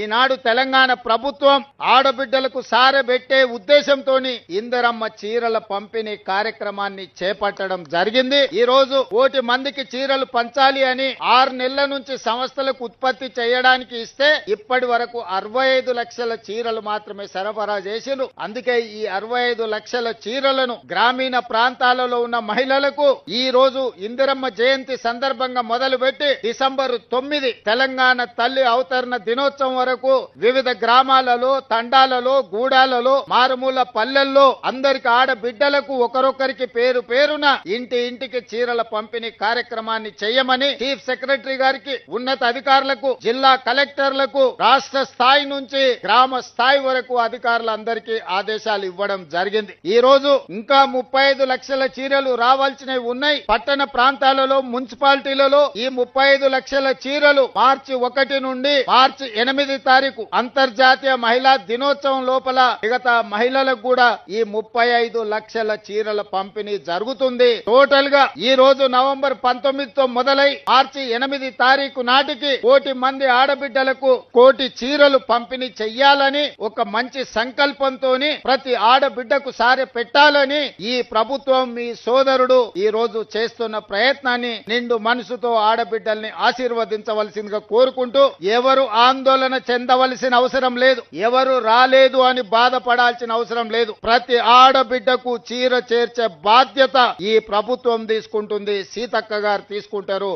ఈనాడు తెలంగాణ ప్రభుత్వం ఆడబిడ్డలకు సారెబెట్టే ఉద్దేశంతో ఇందిరమ్మ చీరల పంపిణీ కార్యక్రమాన్ని చేపట్టడం జరిగింది. ఈ రోజు 1 మందికి చీరలు పంచాలి అని 6 నెలల నుంచి సంస్థలకు ఉత్పత్తి చేయడానికి ఇస్తే ఇప్పటి వరకు 65 లక్షల చీరలు మాత్రమే సరఫరా చేసిరు. అందుకే ఈ 65 లక్షల చీరలను గ్రామీణ ప్రాంతాలలో ఉన్న మహిళలకు ఈ రోజు ఇందిరమ్మ జయంతి సందర్భంగా మొదలుపెట్టి డిసెంబర్ 9 తెలంగాణ తల్లి అవతరణ దినోత్సవం వరకు వివిధ గ్రామాలలో, తండాలలో, గూడాలలో, మారుమూల పల్లెల్లో అందరికి ఆడబిడ్డలకు ఒకరొకరికి పేరు పేరున ఇంటికి చీరల పంపిణీ కార్యక్రమాన్ని చేయమని చీఫ్ సెక్రటరీ గారికి, ఉన్నత అధికారులకు, జిల్లా కలెక్టర్లకు, రాష్ట్ర స్థాయి నుంచి గ్రామ స్థాయి వరకు అధికారులందరికీ ఆదేశాలు ఇవ్వడం జరిగింది. ఈ రోజు ఇంకా 35 లక్షల చీరలు రావాల్సినవి ఉన్నాయి. పట్టణ ప్రాంతాలలో, మున్సిపాలిటీలలో ఈ 35 లక్షల చీరలు మార్చి 1 నుండి మార్చి 8 తారీఖు అంతర్జాతీయ మహిళా దినోత్సవం లోపల మిగతా మహిళలకు కూడా ఈ 35 లక్షల చీరల పంపిణీ జరుగుతుంది. టోటల్ గా ఈ రోజు నవంబర్ 19తో మొదలై మార్చి 8 తారీఖు నాటికి 1 మంది ఆడబిడ్డలకు 1 చీరలు పంపిణీ చెయ్యాలని ఒక మంచి సంకల్పంతోని ప్రతి ఆడబిడ్డకు సారె పెట్టాలని ఈ ప్రభుత్వం, మీ సోదరుడు ఈ రోజు చేస్తున్న ప్రయత్నాన్ని నిండు మనసుతో ఆడబిడ్డల్ని ఆశీర్వదించవలసిందిగా కోరుకుంటూ, ఎవరు ఆందోళన చెందవలసిన అవసరం లేదు, ఎవరు రాలేదు అని బాధపడాల్సిన అవసరం లేదు. ప్రతి ఆడబిడ్డకు చీర చేర్చే బాధ్యత ఈ ప్రభుత్వం తీసుకుంటుంది, సీతక్క గారు తీసుకుంటారు.